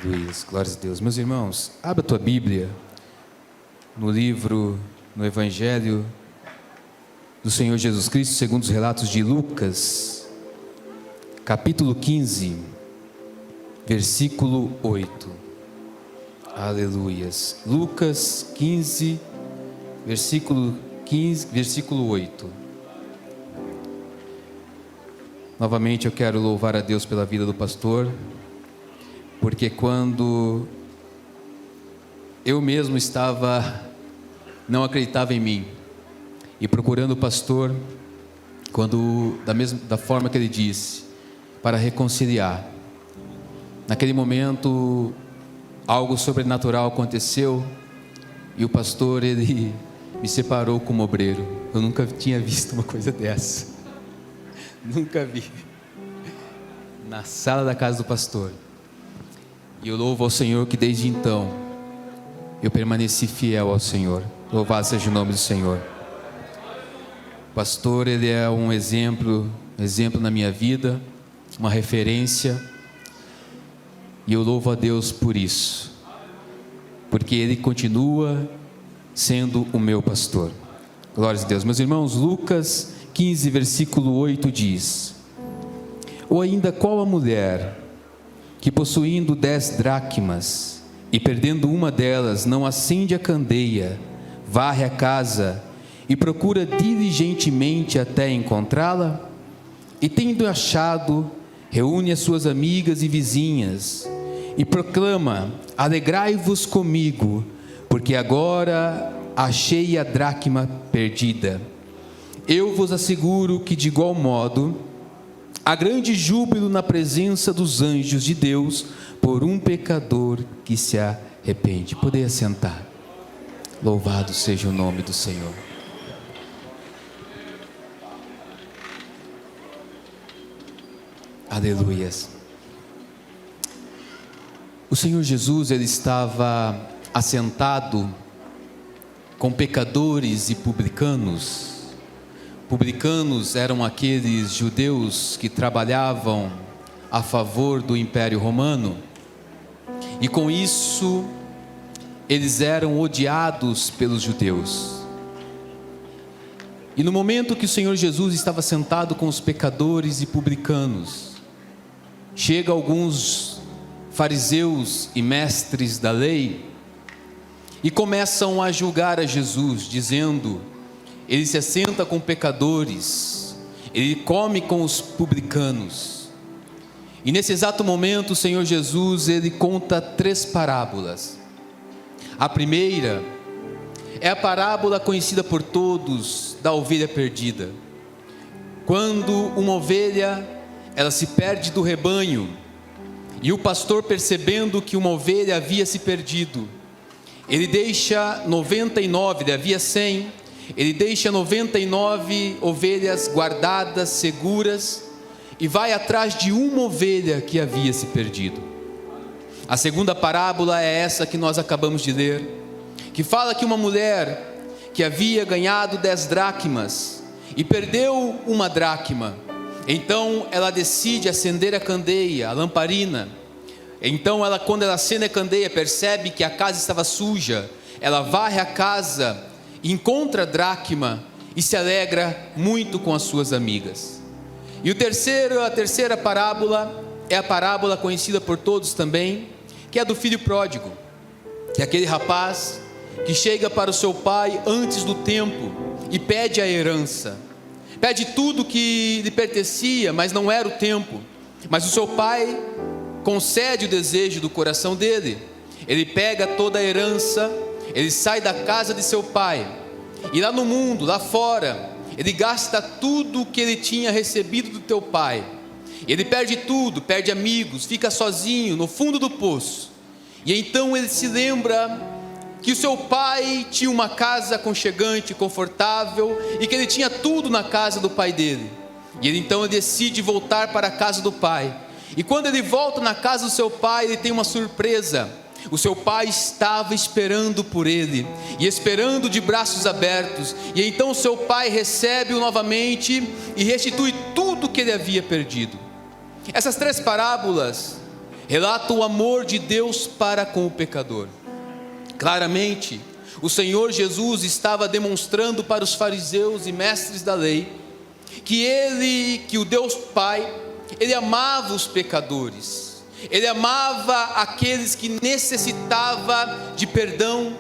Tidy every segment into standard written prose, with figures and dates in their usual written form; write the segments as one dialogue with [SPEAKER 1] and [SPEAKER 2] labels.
[SPEAKER 1] Luiz, glórias a Deus. Meus irmãos, abra a tua Bíblia no Evangelho do Senhor Jesus Cristo, segundo os relatos de Lucas, capítulo 15, versículo 8. Aleluias. Lucas 15, versículo 8. Novamente eu quero louvar a Deus pela vida do pastor, porque quando eu mesmo não acreditava em mim, e procurando o pastor, da forma que ele disse, para reconciliar, naquele momento, algo sobrenatural aconteceu, e o pastor, ele me separou como obreiro. Eu nunca tinha visto uma coisa dessa, nunca vi, na sala da casa do pastor. E eu louvo ao Senhor que desde então eu permaneci fiel ao Senhor. Louvado seja o nome do Senhor. O pastor, ele é um exemplo na minha vida, uma referência, e eu louvo a Deus por isso, porque ele continua sendo o meu pastor. Glórias a Deus. Meus irmãos, Lucas 15, versículo 8 diz: ou ainda qual a mulher que, possuindo 10 dracmas e perdendo uma delas, não acende a candeia, varre a casa e procura diligentemente até encontrá-la? E tendo achado, reúne as suas amigas e vizinhas e proclama: alegrai-vos comigo, porque agora achei a dracma perdida. Eu vos asseguro que de igual modo há grande júbilo na presença dos anjos de Deus por um pecador que se arrepende. Poder assentar. Louvado seja o nome do Senhor. Aleluias. O Senhor Jesus, ele estava assentado com pecadores e publicanos. Publicanos eram aqueles judeus que trabalhavam a favor do Império Romano, e com isso eles eram odiados pelos judeus. E no momento que o Senhor Jesus estava sentado com os pecadores e publicanos, chega alguns fariseus e mestres da lei e começam a julgar a Jesus, dizendo: ele se assenta com pecadores, ele come com os publicanos. E nesse exato momento o Senhor Jesus, ele conta 3 parábolas. A primeira é a parábola conhecida por todos da ovelha perdida. Quando uma ovelha, ela se perde do rebanho, e o pastor, percebendo que uma ovelha havia se perdido, ele deixa 99, havia 100, ele deixa 99 ovelhas guardadas, seguras, e vai atrás de uma ovelha que havia se perdido. A segunda parábola é essa que nós acabamos de ler, que fala que uma mulher que havia ganhado 10 dracmas e perdeu uma dracma, então ela decide acender a candeia, a lamparina. Então quando ela acende a candeia, percebe que a casa estava suja, ela varre a casa, encontra a dracma e se alegra muito com as suas amigas. E a terceira parábola é a parábola conhecida por todos também, que é a do filho pródigo, que é aquele rapaz que chega para o seu pai antes do tempo e pede a herança, pede tudo que lhe pertencia, mas não era o tempo. Mas o seu pai concede o desejo do coração dele. Ele pega toda a herança, ele sai da casa de seu pai, e lá no mundo, lá fora, ele gasta tudo o que ele tinha recebido do teu pai. Ele perde tudo, perde amigos, fica sozinho no fundo do poço. E então ele se lembra que o seu pai tinha uma casa aconchegante, confortável, e que ele tinha tudo na casa do pai dele. E ele então decide voltar para a casa do pai. E quando ele volta na casa do seu pai, ele tem uma surpresa. O seu pai estava esperando por ele, e esperando de braços abertos. E então o seu pai recebe-o novamente e restitui tudo que ele havia perdido. Essas 3 parábolas relata o amor de Deus para com o pecador. Claramente, o Senhor Jesus estava demonstrando para os fariseus e mestres da lei que o Deus Pai, Ele amava os pecadores, Ele amava aqueles que necessitavam de perdão,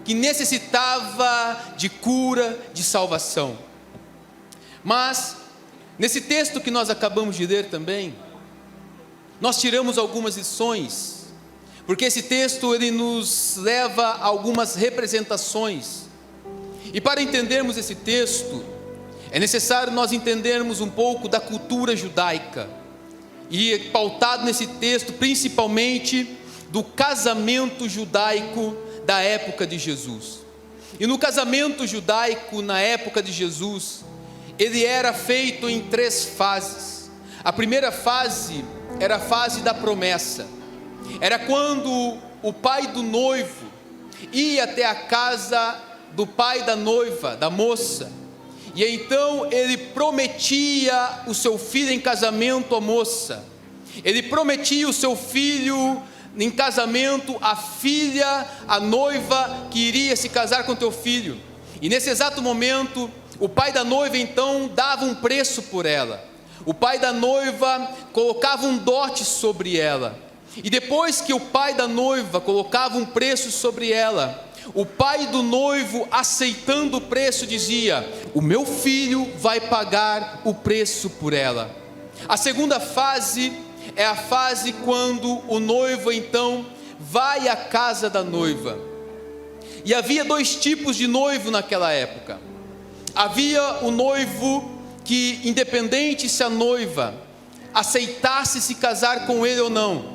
[SPEAKER 1] que necessitavam de cura, de salvação. Mas, nesse texto que nós acabamos de ler também, nós tiramos algumas lições, porque esse texto ele nos leva a algumas representações, e para entendermos esse texto, é necessário nós entendermos um pouco da cultura judaica, e pautado nesse texto principalmente do casamento judaico da época de Jesus. E no casamento judaico na época de Jesus, ele era feito em 3 fases. A primeira fase era a fase da promessa. Era quando o pai do noivo ia até a casa do pai da noiva, da moça, e então ele prometia o seu filho em casamento à moça. Ele prometia o seu filho em casamento à filha, à noiva que iria se casar com teu filho. E nesse exato momento, o pai da noiva então dava um preço por ela. O pai da noiva colocava um dote sobre ela. E depois que o pai da noiva colocava um preço sobre ela, o pai do noivo, aceitando o preço, dizia: o meu filho vai pagar o preço por ela. A segunda fase é a fase quando o noivo então vai à casa da noiva. E havia 2 tipos de noivo naquela época. Havia o noivo que, independente se a noiva aceitasse se casar com ele ou não,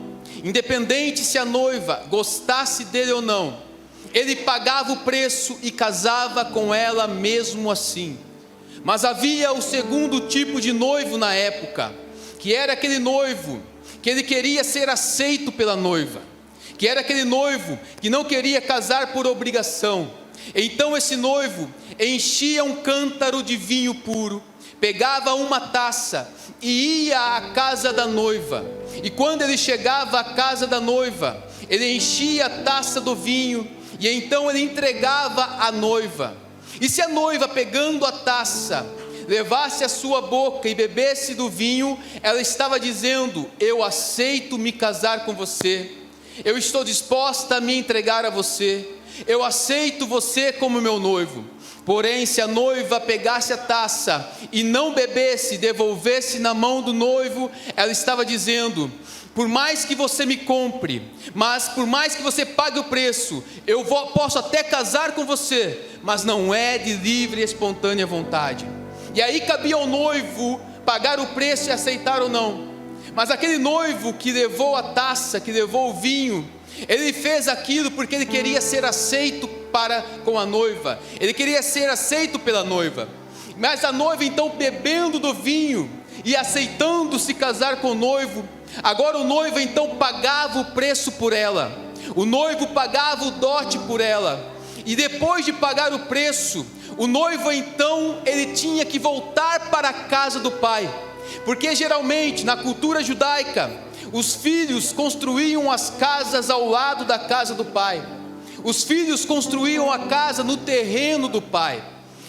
[SPEAKER 1] independente se a noiva gostasse dele ou não, ele pagava o preço e casava com ela mesmo assim. Mas havia o segundo tipo de noivo na época, que era aquele noivo que ele queria ser aceito pela noiva, que era aquele noivo que não queria casar por obrigação. Então esse noivo enchia um cântaro de vinho puro, pegava uma taça e ia à casa da noiva, e quando ele chegava à casa da noiva, ele enchia a taça do vinho, e então ele entregava à noiva. E se a noiva, pegando a taça, levasse a sua boca e bebesse do vinho, ela estava dizendo: eu aceito me casar com você, eu estou disposta a me entregar a você, eu aceito você como meu noivo. Porém, se a noiva pegasse a taça e não bebesse, devolvesse na mão do noivo, ela estava dizendo: por mais que você me compre, mas por mais que você pague o preço, posso até casar com você, mas não é de livre e espontânea vontade. E aí cabia ao noivo pagar o preço e aceitar ou não. Mas aquele noivo que levou a taça, que levou o vinho, ele fez aquilo porque ele queria ser aceito com a noiva, ele queria ser aceito pela noiva. Mas a noiva então, bebendo do vinho e aceitando se casar com o noivo, agora o noivo então pagava o preço por ela, o noivo pagava o dote por ela, e depois de pagar o preço, o noivo então, ele tinha que voltar para a casa do pai, porque geralmente na cultura judaica, os filhos construíam as casas ao lado da casa do pai, os filhos construíam a casa no terreno do pai.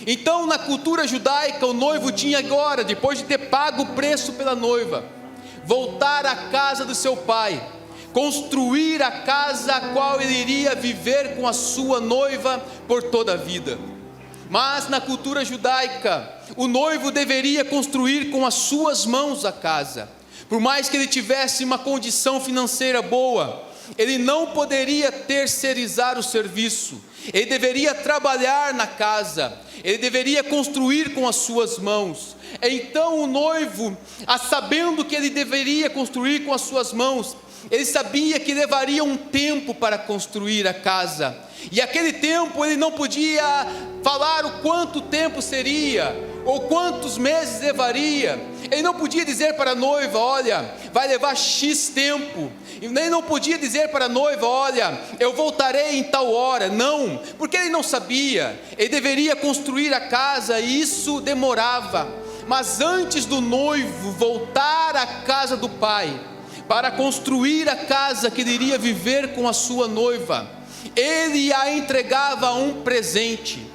[SPEAKER 1] Então na cultura judaica, o noivo tinha agora, depois de ter pago o preço pela noiva, voltar à casa do seu pai, construir a casa a qual ele iria viver com a sua noiva por toda a vida. Mas na cultura judaica, o noivo deveria construir com as suas mãos a casa. Por mais que ele tivesse uma condição financeira boa, ele não poderia terceirizar o serviço, ele deveria trabalhar na casa, ele deveria construir com as suas mãos. Então o noivo, sabendo que ele deveria construir com as suas mãos, ele sabia que levaria um tempo para construir a casa, e aquele tempo ele não podia falar o quanto tempo seria, ou quantos meses levaria. Ele não podia dizer para a noiva: olha, vai levar X tempo. Ele não podia dizer para a noiva: olha, eu voltarei em tal hora. Não, porque ele não sabia. Ele deveria construir a casa e isso demorava. Mas antes do noivo voltar à casa do pai, para construir a casa que ele iria viver com a sua noiva, ele a entregava um presente.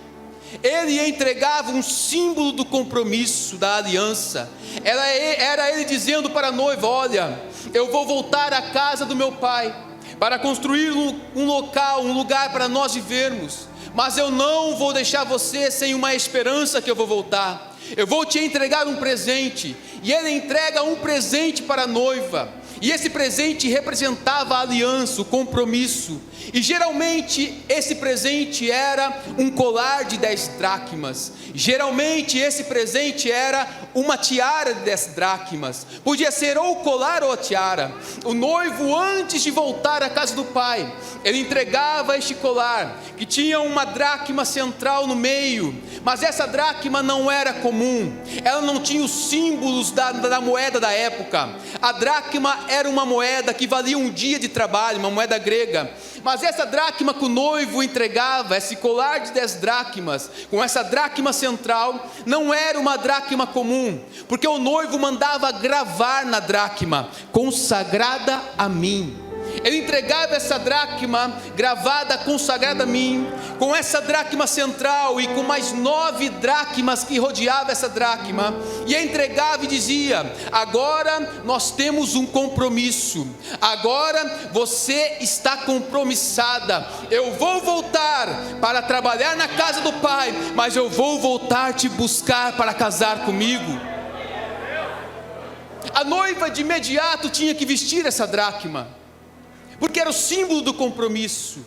[SPEAKER 1] Ele entregava um símbolo do compromisso, da aliança. Era ele dizendo para a noiva: olha, eu vou voltar à casa do meu pai, para construir um local, um lugar para nós vivermos, mas eu não vou deixar você sem uma esperança que eu vou voltar. Eu vou te entregar um presente. E ele entrega um presente para a noiva, e esse presente representava a aliança, o compromisso. E geralmente esse presente era um colar de 10 dracmas. Geralmente esse presente era uma tiara de 10 dracmas. Podia ser ou o colar ou a tiara. O noivo, antes de voltar à casa do pai, ele entregava este colar, que tinha uma dracma central no meio. Mas essa dracma não era comum, ela não tinha os símbolos da moeda da época. A dracma era uma moeda que valia um dia de trabalho, uma moeda grega. Mas essa dracma que o noivo entregava, esse colar de 10 dracmas, com essa dracma central, não era uma dracma comum, porque o noivo mandava gravar na dracma: consagrada a mim. Ele entregava essa dracma gravada, consagrada a mim, com essa dracma central e com mais 9 dracmas que rodeavam essa dracma, e entregava e dizia: agora nós temos um compromisso, agora você está compromissada. Eu vou voltar para trabalhar na casa do pai, mas eu vou voltar te buscar para casar comigo. A noiva de imediato tinha que vestir essa dracma, porque era o símbolo do compromisso,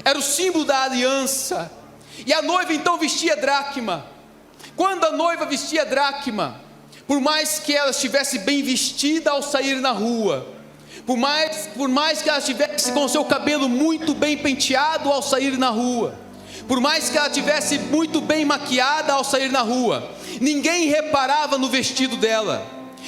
[SPEAKER 1] era o símbolo da aliança. E a noiva então vestia a dracma. Quando a noiva vestia a dracma, por mais que ela estivesse bem vestida ao sair na rua, por mais que ela estivesse com o seu cabelo muito bem penteado ao sair na rua, por mais que ela estivesse muito bem maquiada ao sair na rua, ninguém reparava no vestido dela,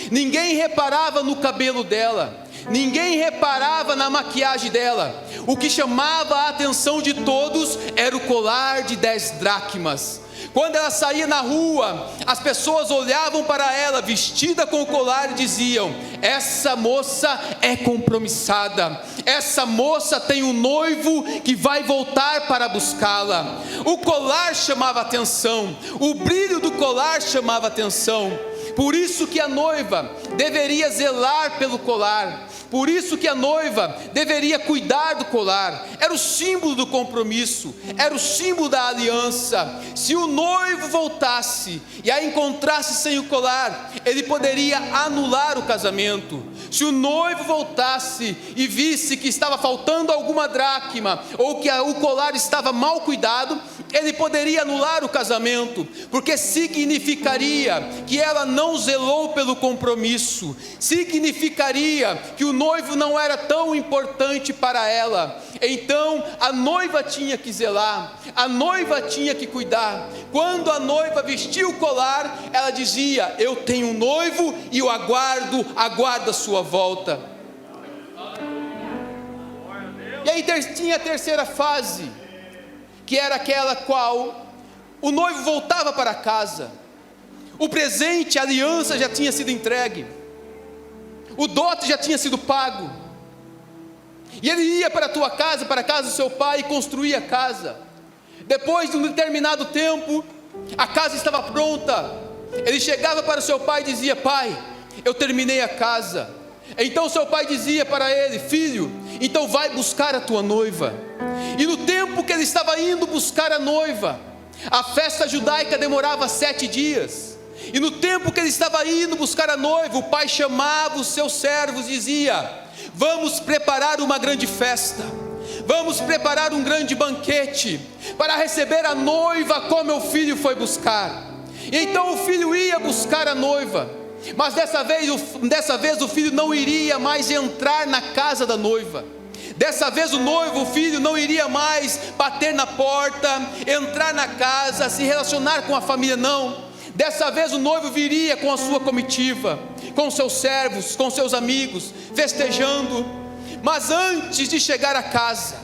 [SPEAKER 1] ninguém reparava no cabelo dela, ninguém reparava na maquiagem dela. O que chamava a atenção de todos era o colar de 10 dracmas. Quando ela saía na rua, as pessoas olhavam para ela vestida com o colar e diziam: essa moça é compromissada, essa moça tem um noivo que vai voltar para buscá-la. O colar chamava atenção, o brilho do colar chamava atenção. Por isso que a noiva deveria zelar pelo colar, por isso que a noiva deveria cuidar do colar. Era o símbolo do compromisso, era o símbolo da aliança. Se o noivo voltasse e a encontrasse sem o colar, ele poderia anular o casamento. Se o noivo voltasse e visse que estava faltando alguma dracma, ou que o colar estava mal cuidado, ele poderia anular o casamento, porque significaria que ela não zelou pelo compromisso, significaria que o noivo não era tão importante para ela. Então a noiva tinha que zelar, a noiva tinha que cuidar. Quando a noiva vestia o colar, ela dizia: eu tenho um noivo e eu aguardo a sua volta. E aí tinha a terceira fase, que era aquela qual o noivo voltava para casa, o presente, a aliança já tinha sido entregue, o dote já tinha sido pago, e ele ia para a tua casa, para a casa do seu pai, e construía a casa. Depois de um determinado tempo, a casa estava pronta. Ele chegava para o seu pai e dizia: pai, eu terminei a casa. Então seu pai dizia para ele: filho, então vai buscar a tua noiva. E no tempo que ele estava indo buscar a noiva, a festa judaica demorava 7 dias. E no tempo que ele estava indo buscar a noiva, o pai chamava os seus servos e dizia: vamos preparar uma grande festa, vamos preparar um grande banquete para receber a noiva como meu filho foi buscar. E então o filho ia buscar a noiva, mas dessa vez o filho não iria mais entrar na casa da noiva. Dessa vez o filho não iria mais bater na porta, entrar na casa, se relacionar com a família, não. Dessa vez o noivo viria com a sua comitiva, com seus servos, com seus amigos, festejando. Mas antes de chegar à casa,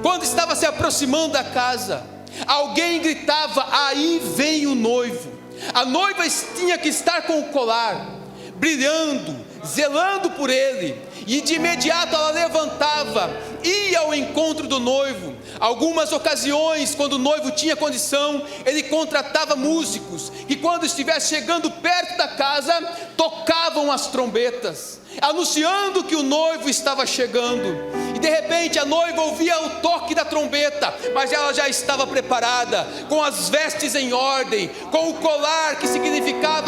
[SPEAKER 1] quando estava se aproximando da casa, alguém gritava: aí vem o noivo. A noiva tinha que estar com o colar brilhando, zelando por ele, e de imediato ela levantava, ia ao encontro do noivo. Algumas ocasiões, quando o noivo tinha condição, ele contratava músicos, que quando estivesse chegando perto da casa, tocavam as trombetas, anunciando que o noivo estava chegando. E de repente a noiva ouvia o toque da trombeta, mas ela já estava preparada, com as vestes em ordem, com o colar que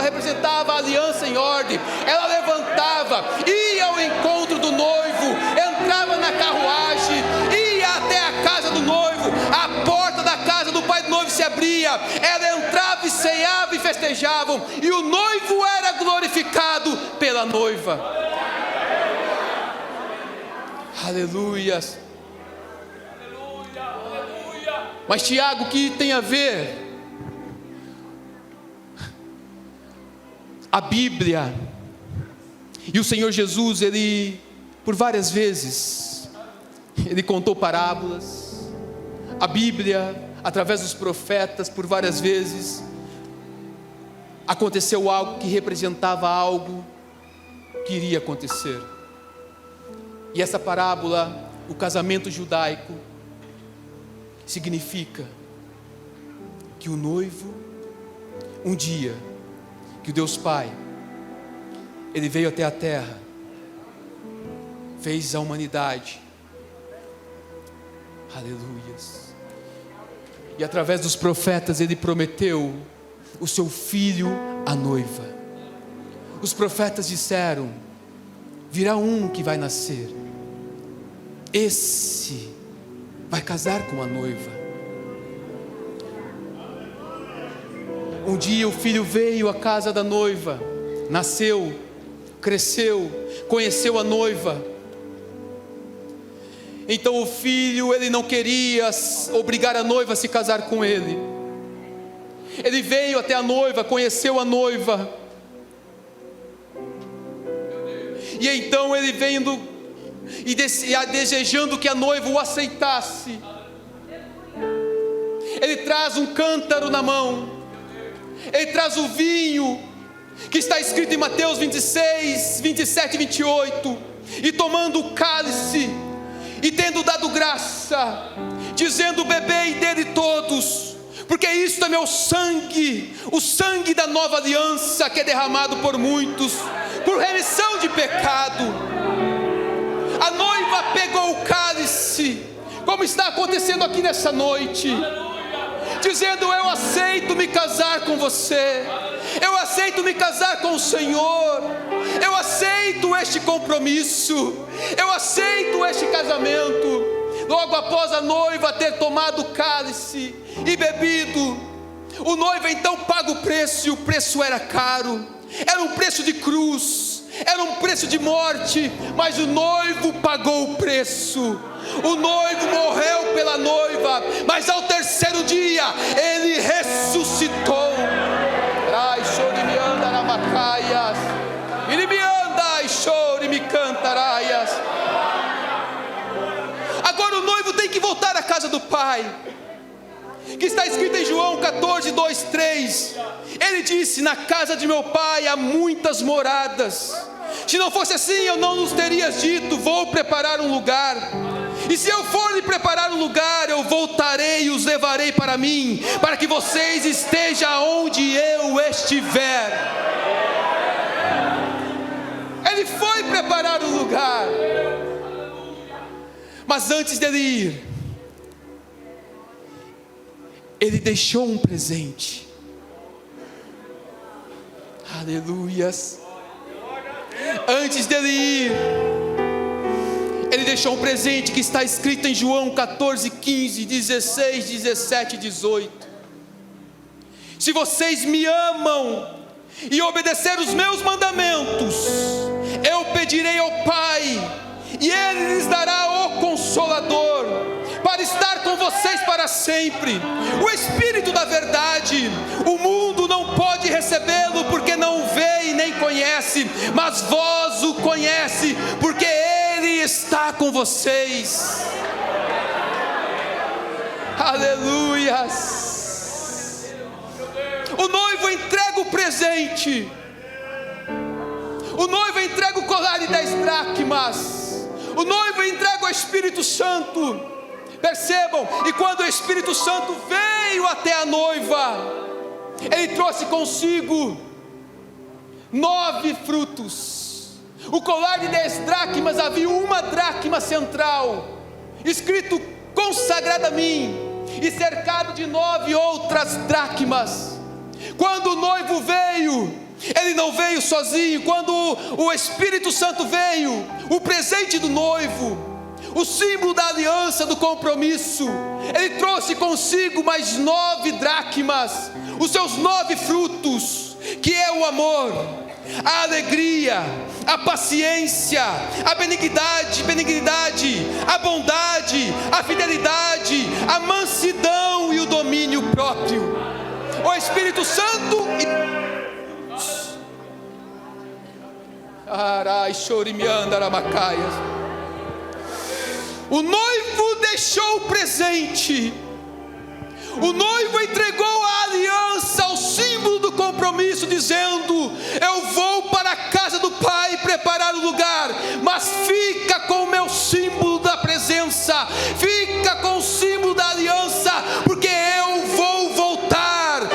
[SPEAKER 1] representava a aliança em ordem. Ela levantava, ia ao encontro do noivo, entrava na carruagem, ia até a casa do noivo. A porta da casa do pai do noivo se abria, ela entrava e ceava e festejavam, e o noivo era glorificado pela noiva. Aleluias. Mas Tiago, o que tem a ver a Bíblia e o Senhor Jesus? Ele, por várias vezes, ele contou parábolas. A Bíblia, através dos profetas, por várias vezes aconteceu algo que representava algo que iria acontecer. E essa parábola, o casamento judaico, significa que o noivo, um dia, que o Deus Pai, ele veio até a terra, fez a humanidade, aleluias, e através dos profetas ele prometeu o seu filho à noiva. Os profetas disseram: virá um que vai nascer, esse vai casar com a noiva. Um dia o filho veio à casa da noiva, nasceu, cresceu, conheceu a noiva. Então o filho, ele não queria obrigar a noiva a se casar com ele. Ele veio até a noiva, conheceu a noiva, e então ele veio e desejando que a noiva o aceitasse, ele traz um cântaro na mão, ele traz o vinho, que está escrito em Mateus 26, 27 e 28, e tomando o cálice, e tendo dado graça, dizendo: bebei dele todos, porque isto é meu sangue, o sangue da nova aliança, que é derramado por muitos, por remissão de pecado. A noiva pegou o cálice, como está acontecendo aqui nessa noite, dizendo: eu aceito me casar com você, eu aceito me casar com o Senhor, eu aceito este compromisso, eu aceito este casamento. Logo após a noiva ter tomado o cálice e bebido, o noivo então paga o preço, e o preço era caro, era um preço de cruz, era um preço de morte, mas o noivo pagou o preço. O noivo morreu pela noiva, mas ao terceiro dia ele ressuscitou. Ai, chore me anda na macaias, ele me anda e chore me cantaraias. Agora o noivo tem que voltar à casa do pai, que está escrito em João 14, 2, 3. Ele disse: na casa de meu pai há muitas moradas, se não fosse assim eu não nos terias dito, vou preparar um lugar, e se eu for lhe preparar um lugar, eu voltarei e os levarei para mim, para que vocês estejam onde eu estiver. Ele foi preparar um lugar, mas antes dele ir, ele deixou um presente. Aleluias. Antes dele ir, ele deixou um presente que está escrito em João 14, 15, 16, 17 e 18. Se vocês me amam e obedecer os meus mandamentos, eu pedirei ao Pai, e Ele lhes dará o Consolador, para estar com vocês para sempre, o Espírito da verdade. O mundo não pode recebê-lo, porque não vê e nem conhece, mas vós o conhece, porque Ele está com vocês. Aleluias. O noivo entrega o presente, o noivo entrega o colar de 10 dracmas. O noivo entrega o Espírito Santo. Percebam, e quando o Espírito Santo veio até a noiva, ele trouxe consigo 9 frutos. O colar de 10 dracmas havia uma dracma central, escrito consagrado a mim, e cercado de 9 outras dracmas. Quando o noivo veio, ele não veio sozinho. Quando o Espírito Santo veio, o presente do noivo, o símbolo da aliança, do compromisso, ele trouxe consigo mais 9 dracmas, os seus 9 frutos, que é o amor, a alegria, a paciência, a benignidade, a bondade, a fidelidade, a mansidão e o domínio próprio. O Espírito Santo o noivo deixou o presente, o noivo entregou a aliança, o símbolo do compromisso, dizendo: eu vou para a casa do Pai preparar o lugar, mas fica com o meu símbolo da presença, fica com o símbolo da aliança, porque eu vou voltar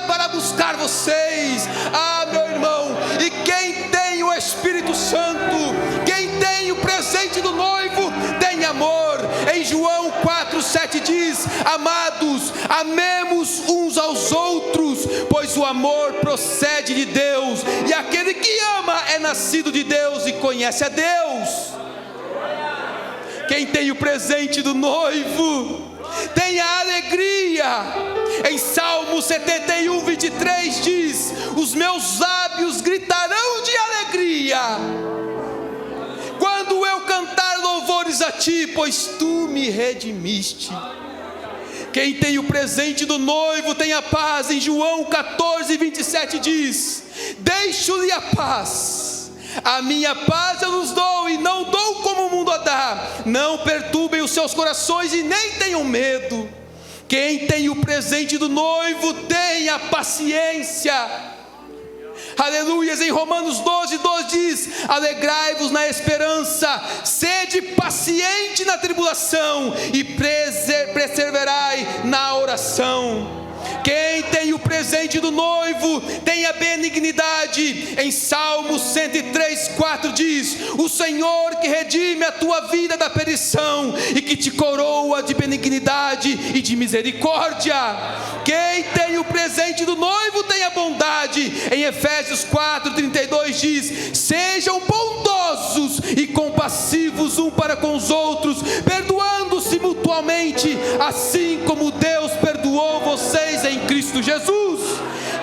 [SPEAKER 1] para buscar vocês. Ah, meu irmão, e quem tem o Espírito Santo, quem tem o presente do noivo, tem amor. Em João 4,7 diz: amados, amemos uns aos outros, pois o amor procede de Deus, e aquele que ama é nascido de Deus e conhece a Deus. Quem tem o presente do noivo tem a alegria. Em Salmo 71, 23 diz: os meus lábios gritarão de alegria quando eu cantar louvores a ti, pois tu me redimiste. Quem tem o presente do noivo tem a paz. Em João 14, 27 diz: deixo-lhe a paz, a minha paz eu vos dou, e não dou como o mundo a dá. Não perturbem os seus corações e nem tenham medo. Quem tem o presente do noivo tem a paciência. Aleluias. Em Romanos 12 diz: alegrai-vos na esperança, sede paciente na tribulação e perseverai na oração. Quem tem o presente do noivo tem a benignidade. Em Salmos 103:4 diz: o Senhor que redime a tua vida da perdição e que te coroa de benignidade e de misericórdia. Quem tem o presente do noivo tem a bondade. Em Efésios 4:32 diz: sejam bondosos e compassivos um para com os outros, perdoando-se mutuamente, assim como Deus perdoou vocês em Cristo Jesus.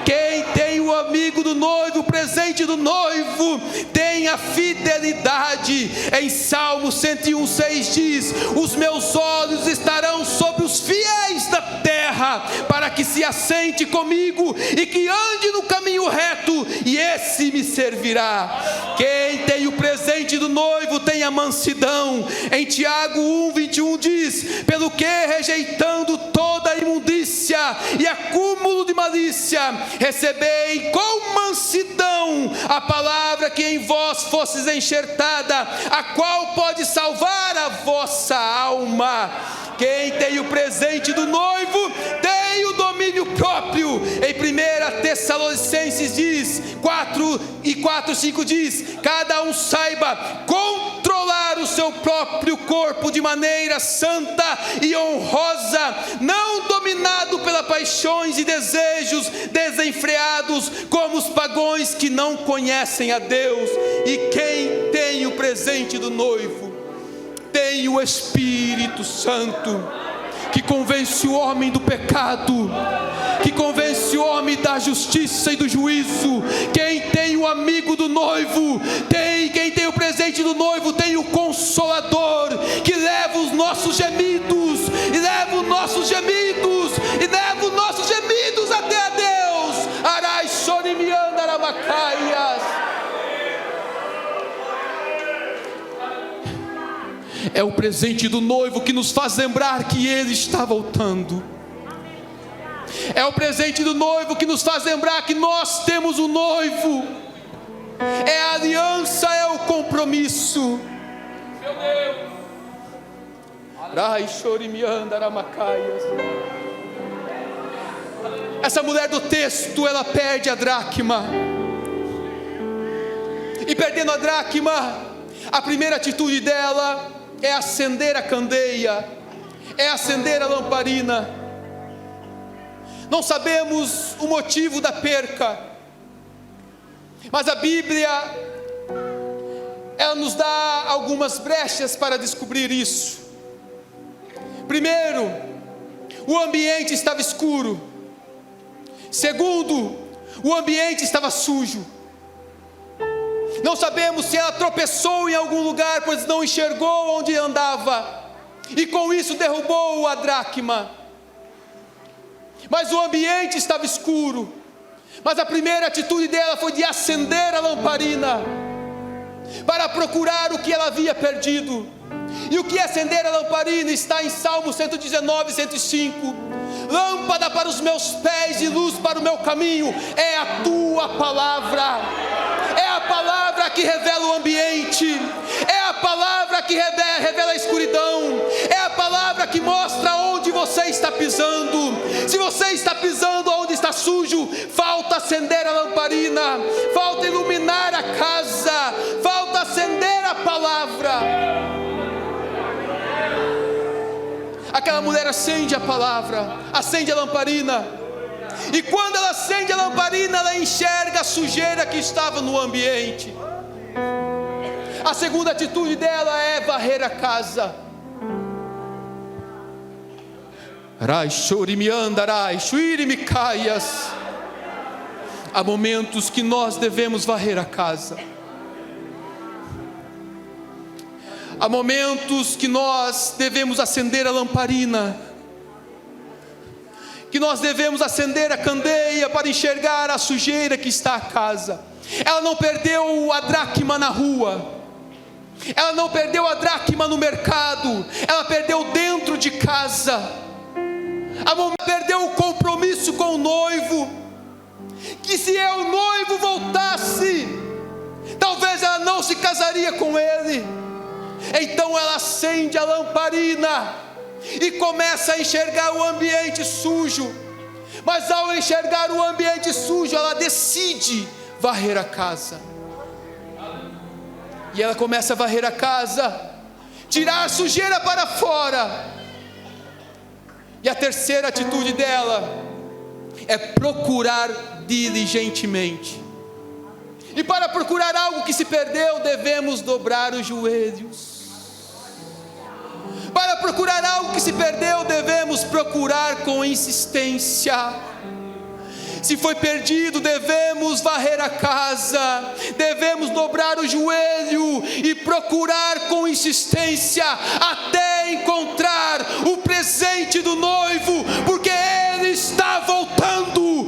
[SPEAKER 1] Quem tem o amigo do noivo, o presente do noivo, tem a fidelidade. Em Salmo 101:6 diz: os meus olhos estarão sobre os fiéis da terra, para que se assente comigo e que ande no caminho reto, e esse me servirá. Quem tem o presente do noivo tem a mansidão. Em Tiago 1:21 diz: pelo que, rejeitando toda a imundícia e acúmulo de malícia, recebei com mansidão a palavra que em vós fostes enxertada, a qual pode salvar a vossa alma. Quem tem o presente do noivo tem o domínio próprio. Em 1 Tessalonicenses diz 4:5 diz: cada um saiba controlar o seu próprio corpo de maneira santa e honrosa, não dominado pelas paixões e desejos desenfreados, como os pagãos que não conhecem a Deus. E quem tem o presente do noivo tem o Espírito Santo, que convence o homem do pecado, que convence o homem da justiça e do juízo. Quem tem o amigo do noivo quem tem o presente do noivo tem o Consolador, que leva os nossos gemidos, e leva os nossos gemidos, e leva os nossos gemidos até a Deus. Arai Shorimianda Aramacaias. É o presente do noivo que nos faz lembrar que Ele está voltando. É o presente do noivo que nos faz lembrar que nós temos um noivo. é a aliança, é o compromisso. Meu Deus. Essa mulher do texto, ela perde a dracma. E perdendo a dracma, a primeira atitude dela é acender a candeia, é acender a lamparina. Não sabemos o motivo da perca, mas a Bíblia, ela nos dá algumas brechas para descobrir isso. Primeiro, o ambiente estava escuro. Segundo, o ambiente estava sujo. Não sabemos se ela tropeçou em algum lugar, pois não enxergou onde andava, e com isso derrubou a dracma. Mas o ambiente estava escuro. Mas a primeira atitude dela foi de acender a lamparina, para procurar o que ela havia perdido. E o que é acender a lamparina está em Salmo 119, 105. Lâmpada para os meus pés e luz para o meu caminho é a tua palavra. É a palavra que revela o ambiente, é a palavra que revela a escuridão, é a palavra que mostra onde você está pisando. Se você está pisando onde está sujo, falta acender a lamparina, falta iluminar a casa, falta acender a palavra. Aquela mulher acende a palavra, acende a lamparina, e quando ela acende a lamparina, ela enxerga a sujeira que estava no ambiente. A segunda atitude dela é varrer a casa. Há momentos que nós devemos varrer a casa. Há momentos que nós devemos acender a lamparina, que nós devemos acender a candeia para enxergar a sujeira que está a casa. Ela não perdeu a dracma na rua, ela não perdeu a dracma no mercado, ela perdeu dentro de casa. A mulher perdeu o compromisso com o noivo, que se o noivo voltasse, talvez ela não se casaria com ele. Então ela acende a lamparina e começa a enxergar o ambiente sujo. Mas ao enxergar o ambiente sujo, ela decide varrer a casa. E ela começa a varrer a casa, tirar a sujeira para fora. E a terceira atitude dela é procurar diligentemente. E para procurar algo que se perdeu, devemos dobrar os joelhos. Para procurar algo que se perdeu, devemos procurar com insistência. Se foi perdido, devemos varrer a casa, devemos dobrar o joelho e procurar com insistência até encontrar o presente do noivo, porque ele está voltando,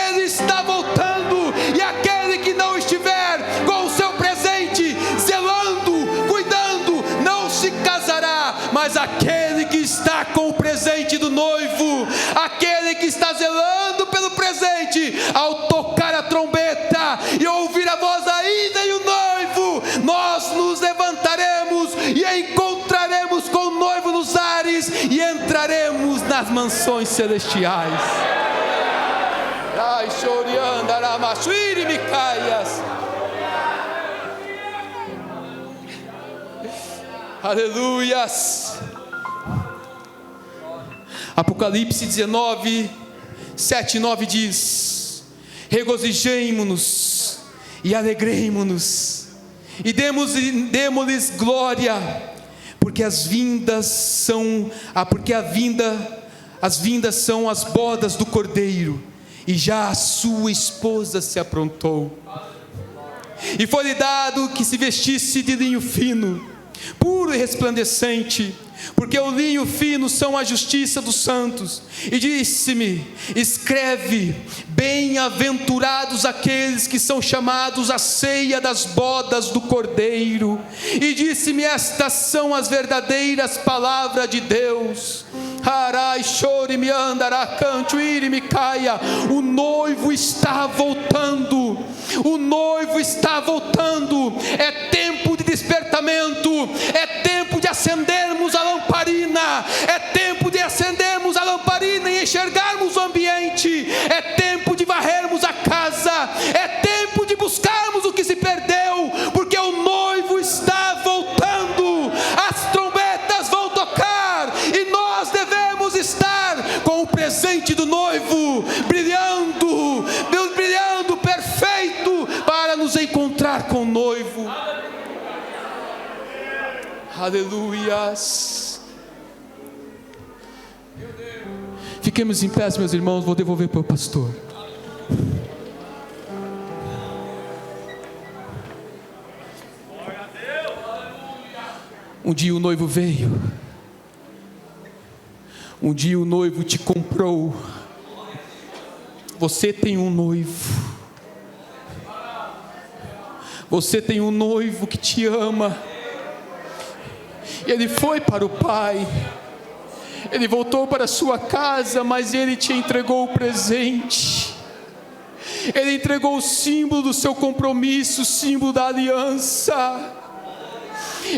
[SPEAKER 1] ele está voltando, e aquele que não estiver com o seu presente, zelando, cuidando, não se casará. Mas aquele que está com o presente do noivo, aquele que está zelando pelo presente, ao tocar a trombeta e ouvir a voz da ida e o noivo, nós nos levantaremos e encontraremos com o noivo nos ares e entraremos nas mansões celestiais. Ai, chorianda, aramachuiri, micaias. Aleluias. Apocalipse 19, 7 e 9 diz: regozijemo-nos e alegremo-nos e demos-lhes glória, porque as vindas são as bodas do Cordeiro, e já a sua esposa se aprontou. E foi-lhe dado que se vestisse de linho fino, puro e resplandecente, porque o linho fino são a justiça dos santos. E disse-me: escreve, bem-aventurados aqueles que são chamados à ceia das bodas do Cordeiro. E disse-me: estas são as verdadeiras palavras de Deus. O noivo está voltando, O noivo está voltando. É tempo de despertamento. É tempo de acendermos a lamparina. É tempo de acendermos a lamparina e enxergarmos o ambiente. É tempo de varrermos a casa. É tempo de buscarmos o que se perdeu, porque o noivo está voltando. As trombetas vão tocar e nós devemos estar com o presente do noivo brilhando, brilhando perfeito, para nos encontrar com o noivo. Aleluias. Fiquemos em pé, meus irmãos. Vou devolver para o pastor. Um dia o noivo veio. Um dia o noivo te comprou. Você tem um noivo. Você tem um noivo que te ama. Ele foi para o Pai. Ele voltou para a sua casa, mas Ele te entregou o presente. Ele entregou o símbolo do seu compromisso, o símbolo da aliança.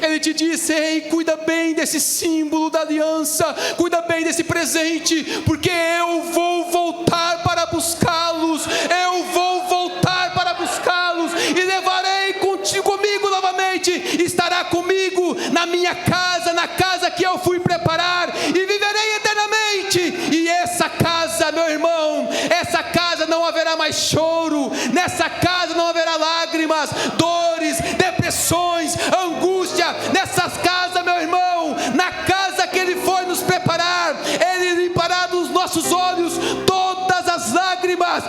[SPEAKER 1] Ele te disse: ei, cuida bem desse símbolo da aliança, cuida bem desse presente, porque eu vou voltar para buscá-los. Eu vou voltar para buscá-los e levarei comigo novamente. Estará comigo na minha casa, na casa que eu fui preparar, e viverei eternamente. E essa casa, meu irmão, essa casa não haverá mais choro. Nessa casa não haverá lágrimas, dores, depressões, angústia. Nessas casas, meu irmão, na casa que Ele foi nos preparar, Ele limpará dos nossos olhos todas as lágrimas.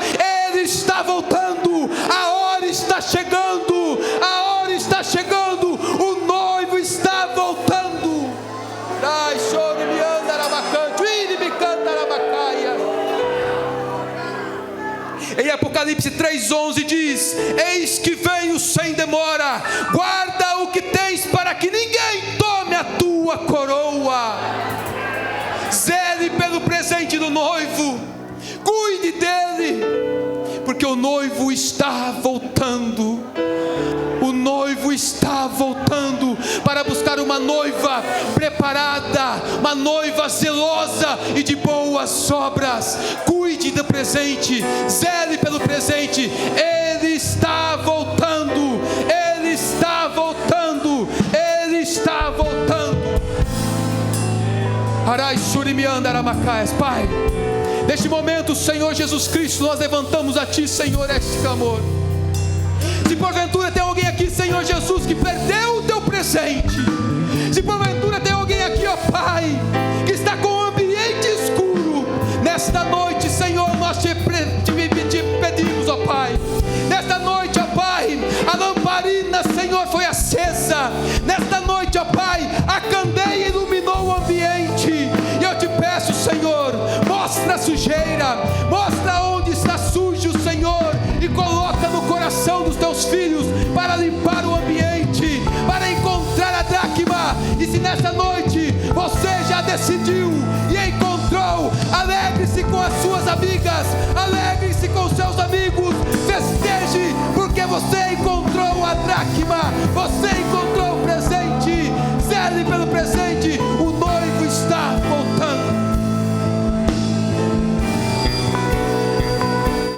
[SPEAKER 1] Ele está voltando. A hora está chegando. A hora está chegando. O noivo está voltando. Ai, chore me anda rabacante, ele me canta rabacaia. Em Apocalipse 3:11 diz: eis que venho sem demora, guarda o que tens para que ninguém tome a tua coroa. Zele pelo presente do noivo, cuide dele, porque o noivo está voltando. O noivo está voltando para buscar uma noiva preparada, uma noiva zelosa e de boas obras. Cuide do presente, zele pelo presente. Ele está voltando, Ele está voltando, Ele está voltando. Arai surimianda aramacaias. Pai, neste momento, Senhor Jesus Cristo, nós levantamos a Ti, Senhor, este clamor. Se porventura tem alguém aqui, Senhor Jesus, que perdeu o Teu presente, se porventura tem alguém aqui, ó Pai, que está com o ambiente escuro, nesta noite, Senhor, nós te pedimos, ó Pai, nesta noite, ó Pai, a lamparina, Senhor, foi acesa. Nesta noite, ó Pai, a candeia iluminou o ambiente, e eu te peço, Senhor, mostra a sujeira, mostra onde está sujo, Senhor, e coloca no coração dos teus filhos para limpar o ambiente, para encontrar a dracma. E se nessa noite você já decidiu